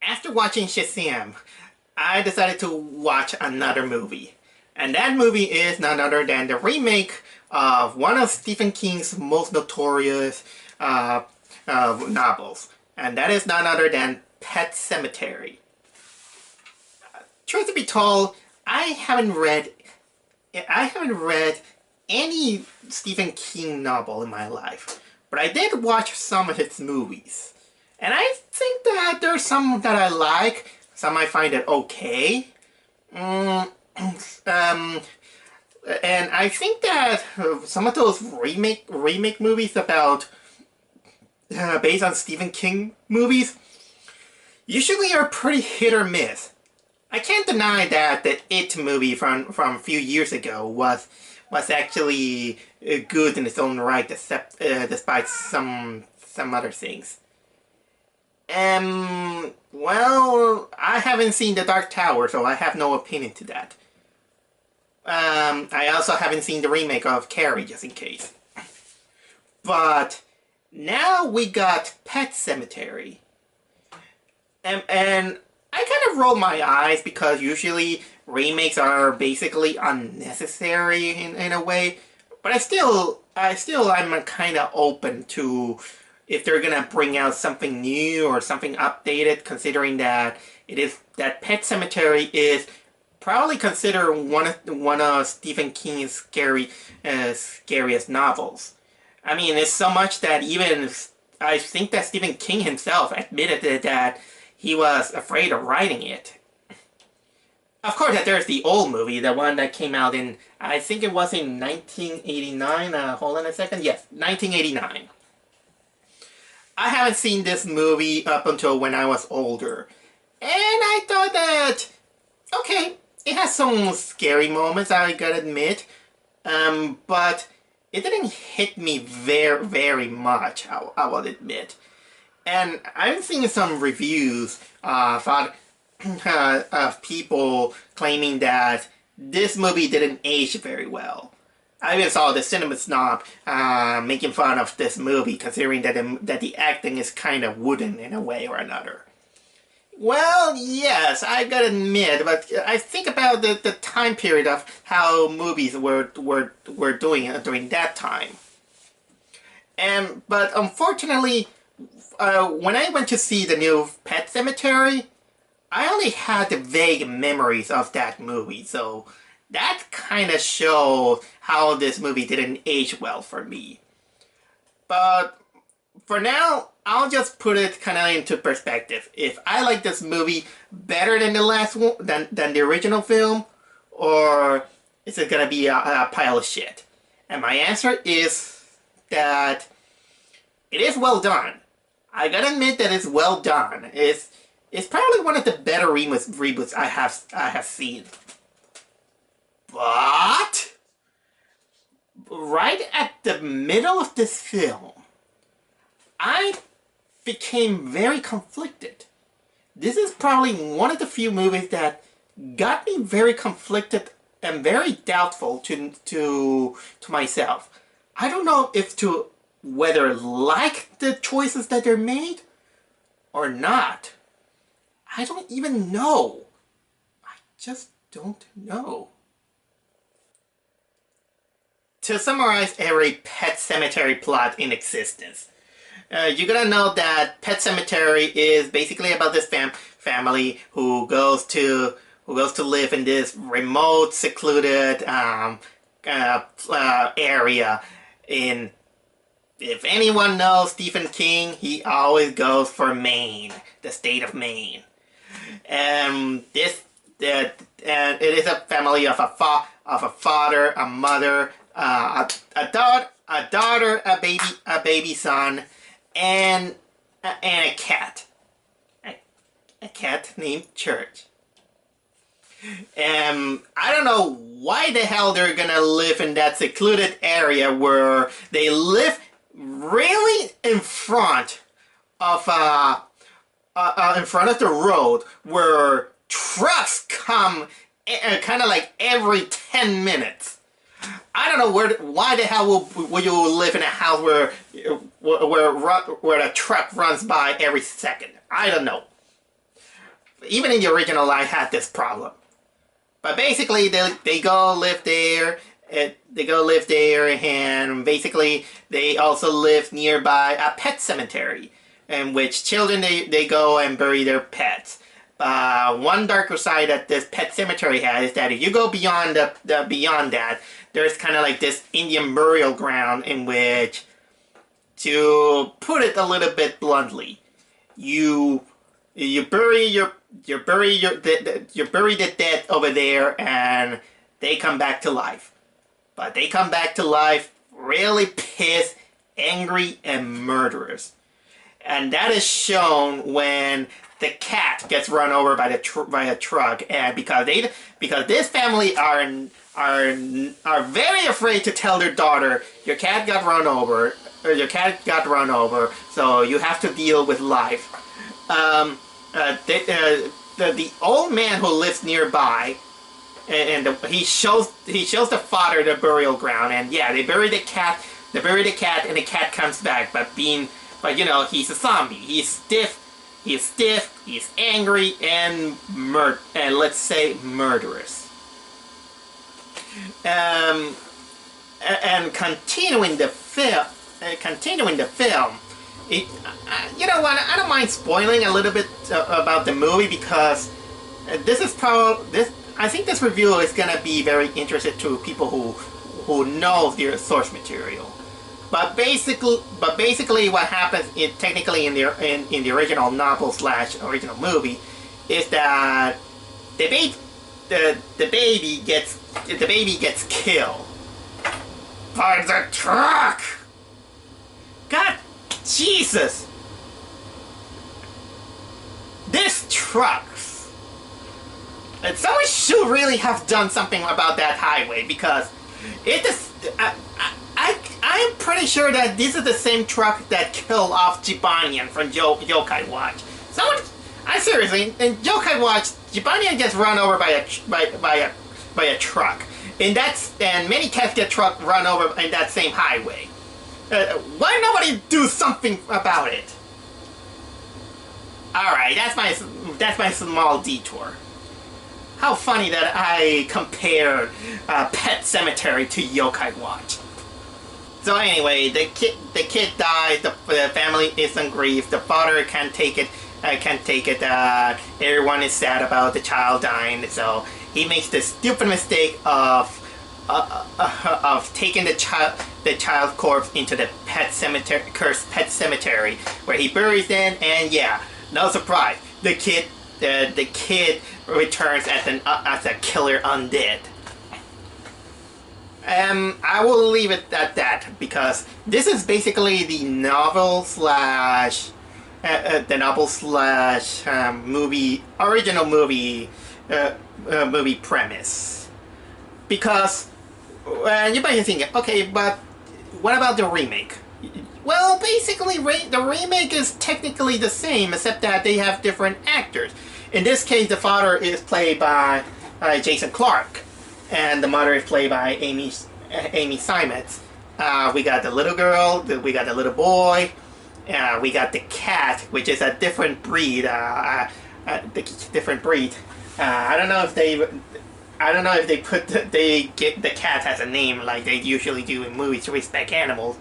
After watching Shazam, I decided to watch another movie. And that movie is none other than the remake of one of Stephen King's most notorious novels. And that is none other than Pet Sematary. Truth to be told, I haven't read any Stephen King novel in my life. But I did watch some of his movies. And I think that there's some that I like, some I find it okay. And I think that some of those remake movies about based on Stephen King movies usually are pretty hit or miss. I can't deny that the It movie from a few years ago was actually good in its own right, despite some other things. Well, I haven't seen The Dark Tower, so I have no opinion to that. I also haven't seen the remake of Carrie, just in case. But now we got Pet Sematary. And I kind of roll my eyes because usually remakes are basically unnecessary in a way. But I'm kind of open to if they're gonna bring out something new or something updated, considering that that Pet Sematary is probably considered one of Stephen King's scariest novels. I mean, it's so much that even I think that Stephen King himself admitted that he was afraid of writing it. Of course, that there's the old movie, the one that came out in, I think it was in 1989. Hold on a second. Yes, 1989. I haven't seen this movie up until when I was older. And I thought that, okay, it has some scary moments, I gotta admit. But it didn't hit me very, very much, I will admit. And I've seen some reviews of people claiming that this movie didn't age very well. I even saw the Cinema Snob making fun of this movie, considering that the acting is kind of wooden in a way or another. Well, yes, I gotta admit, but I think about the time period of how movies were doing during that time. But unfortunately, when I went to see the new Pet Sematary, I only had the vague memories of that movie, so that kind of shows how this movie didn't age well for me. But for now, I'll just put it kind of into perspective. If I like this movie better than the last one, than the original film, or is it gonna be a pile of shit? And my answer is that it is well done. I gotta admit that it's well done. It's probably one of the better reboots I have seen. But right at the middle of this film, I became very conflicted. This is probably one of the few movies that got me very conflicted and very doubtful to myself. I don't know if to whether like the choices that they're made or not. I don't even know. I just don't know. To summarize every Pet Sematary plot in existence, you gotta know that Pet Sematary is basically about this family who goes to live in this remote, secluded area in. If anyone knows Stephen King, he always goes for Maine, the state of Maine. It is a family of a father, a mother, a daughter, a baby son, and a cat. A cat named Church. I don't know why the hell they're gonna live in that secluded area where they live really in front of the road, where trucks come kind of like every 10 minutes. I don't know why the hell will you live in a house where the truck runs by every second. I don't know. even in the original, I had this problem. But basically, they go live there. They go live there, and basically, they also live nearby a pet cemetery, in which children they go and bury their pets. One darker side that this pet cemetery has is that if you go beyond beyond that, there's kind of like this Indian burial ground in which, to put it a little bit bluntly, you bury the dead over there, and they come back to life. But they come back to life really pissed, angry, and murderous. And that is shown when the cat gets run over by a truck, and because this family are very afraid to tell their daughter, your cat got run over, so you have to deal with life. The old man who lives nearby, and he shows the father the burial ground, and yeah, they bury the cat, and the cat comes back, but you know, he's a zombie. He's stiff, he's angry, and let's say murderous. And continuing the film, you know what? I don't mind spoiling a little bit about the movie, because I think this review is gonna be very interesting to people who know the source material. But basically, what happens technically in the original novel / original movie is that the baby gets killed by the truck. God, Jesus! This trucks. And someone should really have done something about that highway, because it is. I'm pretty sure that this is the same truck that killed off Jibanyan from Yokai Watch. I seriously, in Yokai Watch, Jibanyan gets run over by a truck, and many cats get run over in that same highway. Why nobody do something about it? All right, that's my small detour. How funny that I compared Pet Semetary to Yokai Watch. So anyway, the kid died. The family is in grief. The father can't take it. Everyone is sad about the child dying. So he makes the stupid mistake of taking the child corpse into the cursed pet cemetery, where he buries them. And yeah, no surprise, the kid returns as a killer undead. I will leave it at that, because this is basically the novel original movie premise. Because you might be thinking, okay, but what about the remake? Well, basically, the remake is technically the same, except that they have different actors. In this case, the father is played by Jason Clarke, and the mother is played by Amy Simons. We got the little girl, we got the little boy, we got the cat, which is a different breed. I don't know if they get the cat has a name like they usually do in movies to respect animals.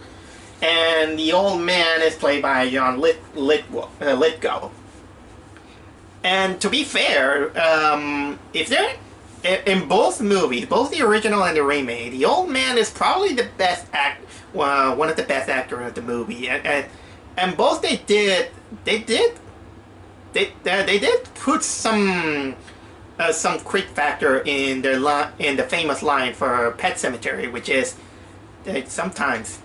And the old man is played by John Lithgow. And to be fair, if they're in both movies, both the original and the remake, the old man is probably the best one of the best actors of the movie, and both they did put some quick factor in the famous line for Pet Semetary, which is that sometimes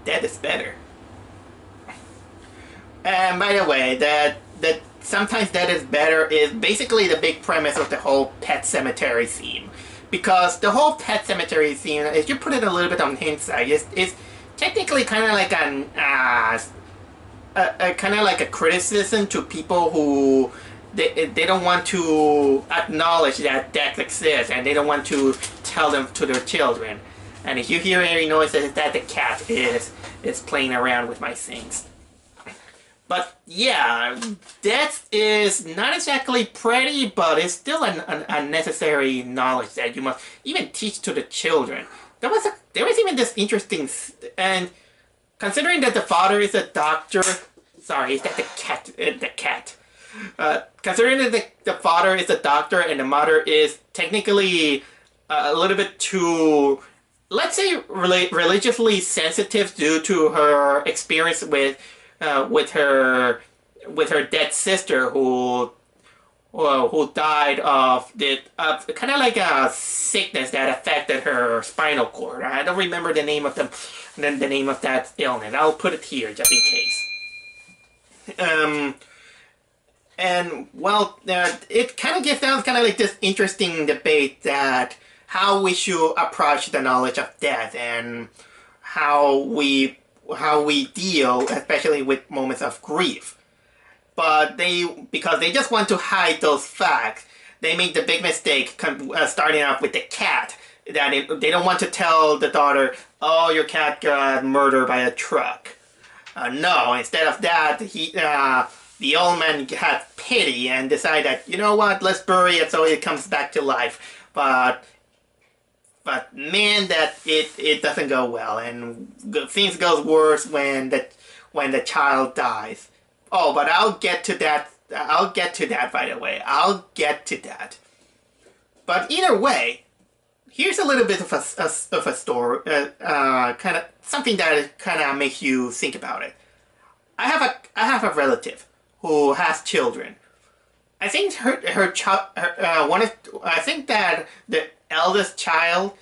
dead is better. And by the way, that sometimes that is better is basically the big premise of the whole Pet Semetary theme. Because the whole Pet Semetary theme, if you put it a little bit on hindsight, is technically kind of like a criticism to people who they don't want to acknowledge that death exists, and they don't want to tell them to their children. And if you hear any noises, that the cat is playing around with my things. But yeah, death is not exactly pretty, but it's still an unnecessary knowledge that you must even teach to the children. There was even this interesting, and considering that the father is a doctor, sorry, is that the cat? The cat. Considering that the father is a doctor and the mother is technically a little bit too, let's say, religiously sensitive due to her experience with her dead sister who died of the kind of like a sickness that affected her spinal cord. I don't remember the name of the name of that illness. I'll put it here just in case. And well, it kind of gives down kind of like this interesting debate that how we should approach the knowledge of death and how we deal, especially with moments of grief. But because they just want to hide those facts, they make the big mistake starting off with the cat. That they don't want to tell the daughter, "Oh, your cat got murdered by a truck." No, instead of that, the old man had pity and decided that, you know what, let's bury it so it comes back to life. But man, that it doesn't go well, and things goes worse when the child dies. Oh, but I'll get to that. I'll get to that, by the way. I'll get to that. But either way, here's a little bit of a story, kind of something that kind of makes you think about it. I have a relative who has children. I think her child, I think that the eldest child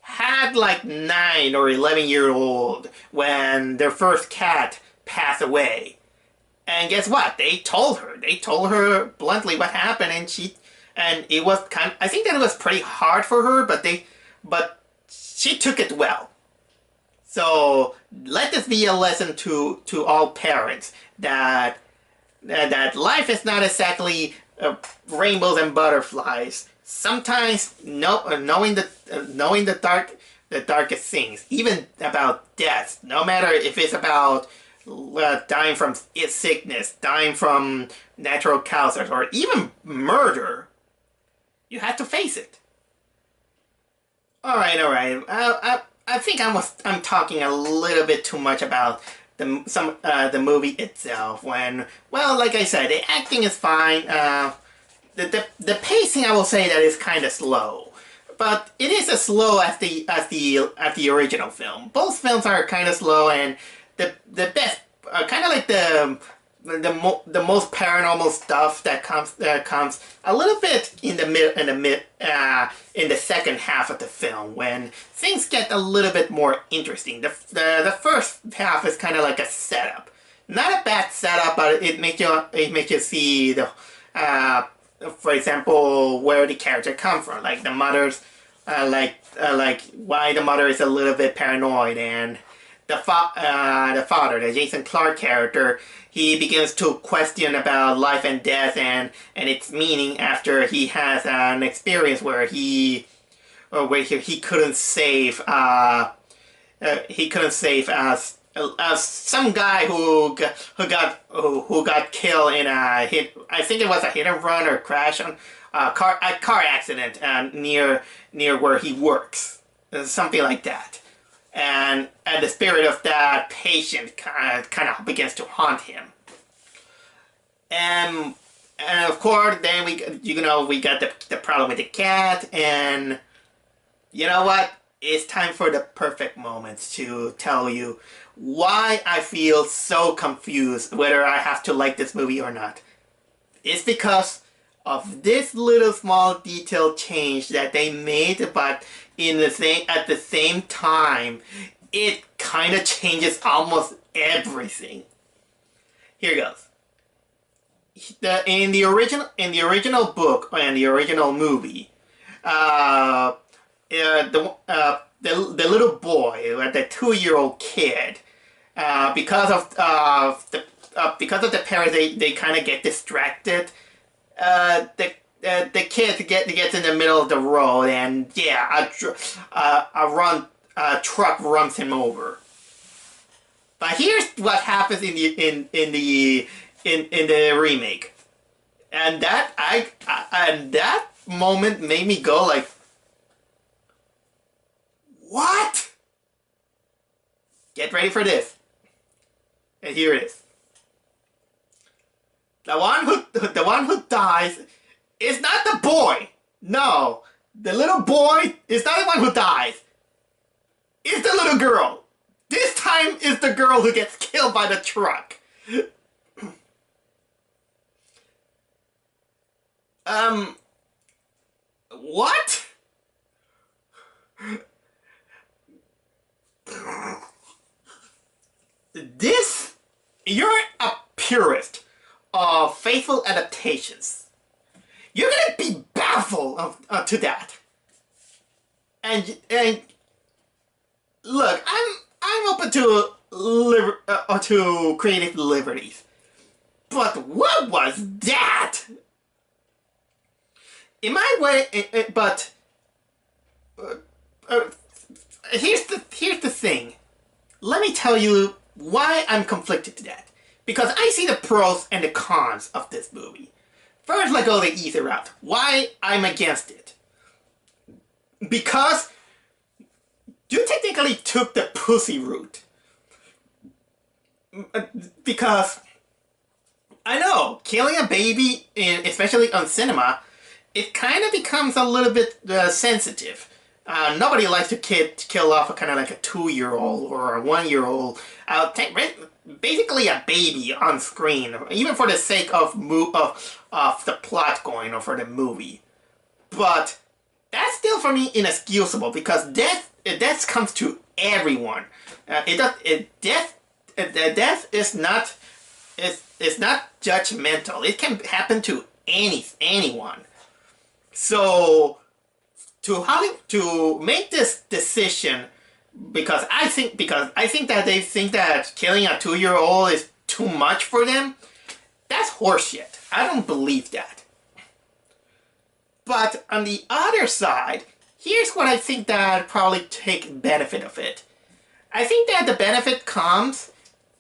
had like 9 or 11-year-old when their first cat passed away. And guess what? They told her bluntly what happened, and it was I think that it was pretty hard for her, but she took it well. So let this be a lesson to all parents that life is not exactly rainbows and butterflies. Sometimes knowing the darkest things, even about death, no matter if it's about dying from sickness, dying from natural causes, or even murder, you have to face it. All right. I think I'm talking a little bit too much about the movie itself. When, well, like I said, the acting is fine. The pacing, I will say that is kind of slow, but it is as slow as the original film. Both films are kind of slow, and the best kind of like the most paranormal stuff that comes a little bit in the second half of the film, when things get a little bit more interesting. The first half is kind of like a setup, not a bad setup, but it makes you see the for example, where the character come from, like the mother's like why the mother is a little bit paranoid, and the father, the Jason Clarke character, he begins to question about life and death and its meaning after he has an experience where he couldn't save some guy who got killed in a I think it was a hit and run or crash on a car accident near where he works, something like that. And the spirit of that patient kind of begins to haunt him. And of course, then we got the problem with the cat, and you know what? It's time for the perfect moment to tell you why I feel so confused whether I have to like this movie or not. It's because of this little small detail change that they made, but at the same time, it kind of changes almost everything. Here goes. In the original book and the original movie, the little boy, the 2-year-old kid, because of the parents, they kind of get distracted. The kid gets in the middle of the road, and yeah, a truck runs him over. But here's what happens in the remake, and that moment made me go like, what? Get ready for this. And here it is. The one who dies is not the boy. No, the little boy is not the one who dies. It's the little girl. This time it's the girl who gets killed by the truck. What? This, you're a purist of faithful adaptations. You're gonna be baffled to that. And look, I'm open to creative liberties, but what was that? In my way, but here's the thing. Let me tell you why I'm conflicted to that. Because I see the pros and the cons of this movie. First, let's go the easy route. Why I'm against it. Because you technically took the pussy route. Because I know, killing a baby, especially on cinema, it kind of becomes a little bit sensitive. Nobody likes to kill off a kind of like a 2-year-old or a 1-year-old. Basically a baby on screen, even for the sake of the plot going on for the movie. But that's still for me inexcusable because death comes to everyone. Death is not judgmental. It can happen to anyone. So to make this decision, because I think that they think that killing a 2-year-old is too much for them, that's horseshit. I don't believe that. But on the other side, here's what I think that probably take benefit of it. I think that the benefit comes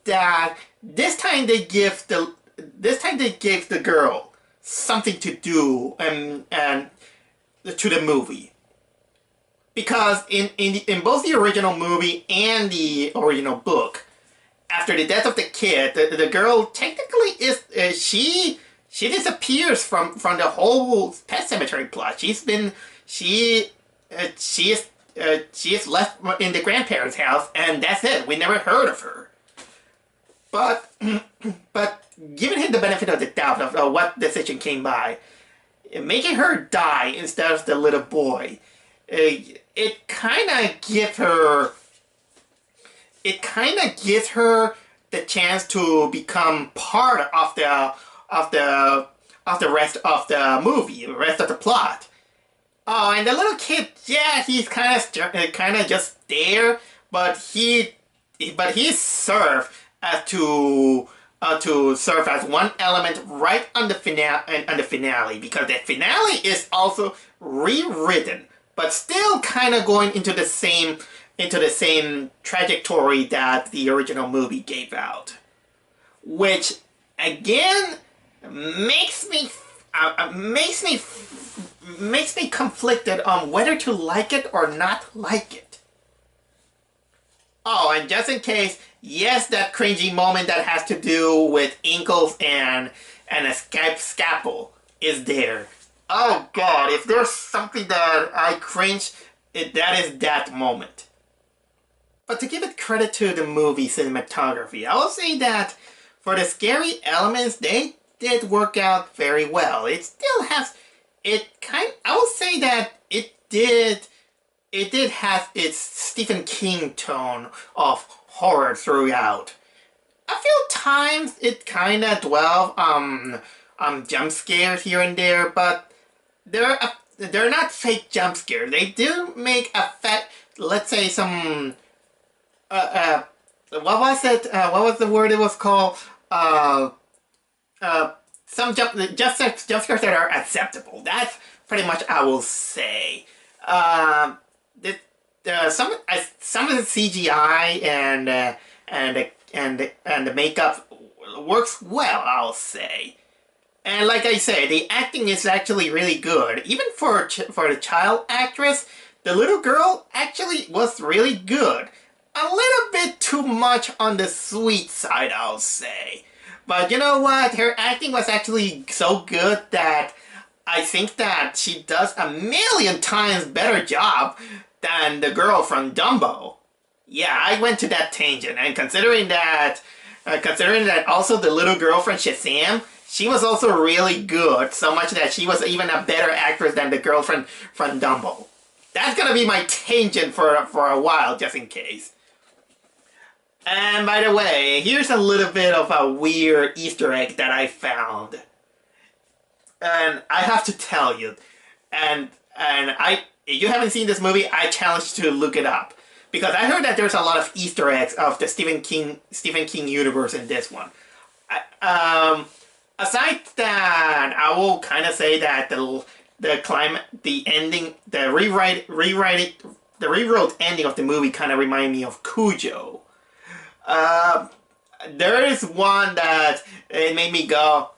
that this time they give the girl something to do and to the movie. Because in both the original movie and the original book, after the death of the kid, the girl technically is she disappears from the whole Pet Semetary plot. She is left in the grandparents' house, and that's it. We never heard of her. But giving him the benefit of the doubt of what decision came by, making her die instead of the little boy, it kind of gives her the chance to become part of the rest of the movie, the rest of the plot. Oh, and the little kid, yeah, he's kind of just there, but he's served as to serve as one element right on the finale, because the finale is also rewritten, but still kind of going into the same trajectory that the original movie gave out, which again makes me conflicted on whether to like it or not like it. Oh, and just in case, yes, that cringy moment that has to do with ankles and a scalpel is there. Oh god, if there's something that I cringe, that is that moment. But to give it credit to the movie cinematography, I will say that for the scary elements, they did work out very well. It still has, I will say that it did have its Stephen King tone of horror throughout. A few times it kind of dwelled on jump scares here and there, but they're not fake jump scares. They do make effect. Let's say some what was it? What was the word it was called? Some jump scares that are acceptable. That's pretty much I will say. Some of the CGI and and the makeup works well, I'll say. And like I said, the acting is actually really good. Even for the child actress, the little girl actually was really good. A little bit too much on the sweet side, I'll say. But you know what? Her acting was actually so good that I think that she does a million times better job than the girl from Dumbo. Yeah, I went to that tangent, and considering that also the little girl from Shazam, she was also really good, so much that she was even a better actress than the girl from Dumbo. That's gonna be my tangent for a while, just in case. And by the way, here's a little bit of a weird Easter egg that I found. And I have to tell you, if you haven't seen this movie, I challenge you to look it up. Because I heard that there's a lot of Easter eggs of the Stephen King universe in this one. Aside that, I will kind of say that the ending, the rewrote ending of the movie kind of reminded me of Cujo. There is one that it made me go,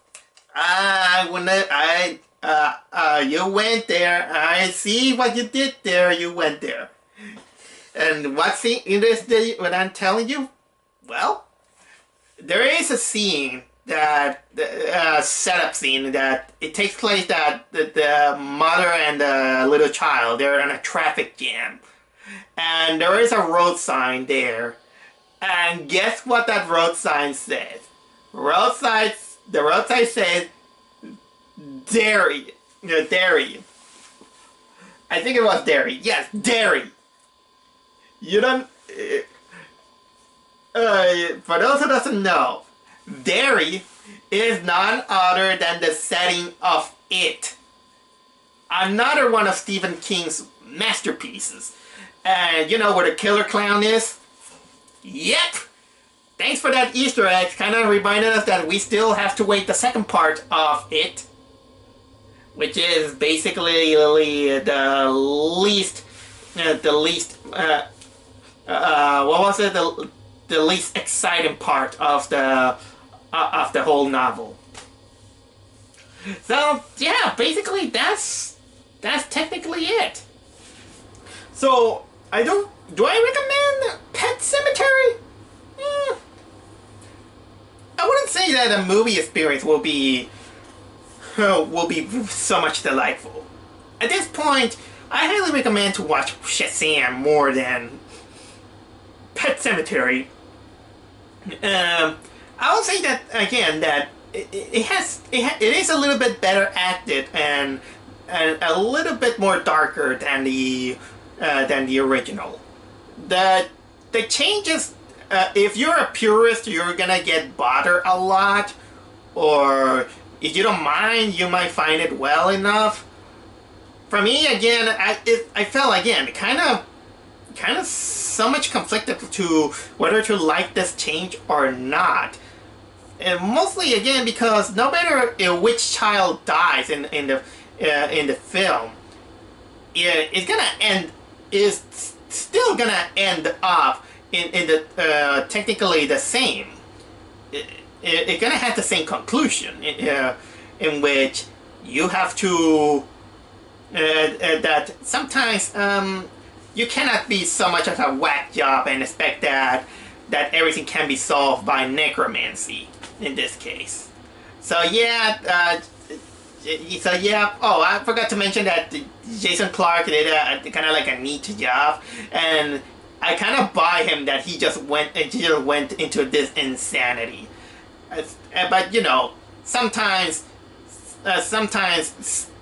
you went there. I see what you did there. You went there. And what's the interesting what I'm telling you? Well, there is a scene that setup scene that it takes place that the mother and the little child, they're in a traffic jam, and there is a road sign there. And guess what that road sign says? The road sign says dairy. Dairy. I think it was dairy. Yes, dairy. You don't... for those who doesn't know, dairy is none other than the setting of It. Another one of Stephen King's masterpieces. And you know where the killer clown is? Yep! Thanks for that Easter egg. Kind of reminded us that we still have to wait the second part of It, which is basically the least what was it? The least exciting part of the whole novel. So yeah, basically that's technically it. So do I recommend Pet Semetary? I wouldn't say that a movie experience will be so much delightful. At this point, I highly recommend to watch Shazam more than Pet Semetary. I will say that again that it is a little bit better acted and a little bit more darker than the original. The changes, if you're a purist, you're gonna get bothered a lot, or if you don't mind, you might find it well enough. For me, again, I felt again kind of so much conflicted to whether to like this change or not. And mostly again because no matter which child dies in the film, is still gonna end up in the technically the same. It's gonna have the same conclusion in which you have to that sometimes you cannot be so much of a whack job and expect that everything can be solved by necromancy in this case. So yeah, oh, I forgot to mention that Jason Clarke did a kind of like a neat job, and I kind of buy him that he just went into this insanity. But you know, sometimes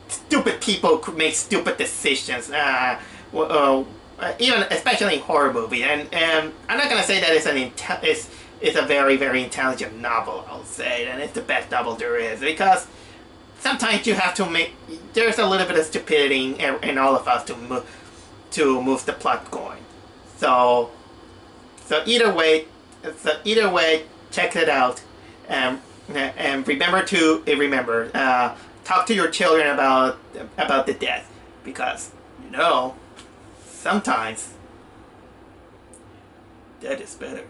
stupid people could make stupid decisions. Even especially in horror movies, and I'm not gonna say that it's a very, very intelligent novel. I'll say, and it's the best novel there is, because sometimes you have to there's a little bit of stupidity in all of us to move the plot going. So either way, check it out, and remember talk to your children about the death, because you know sometimes that is better.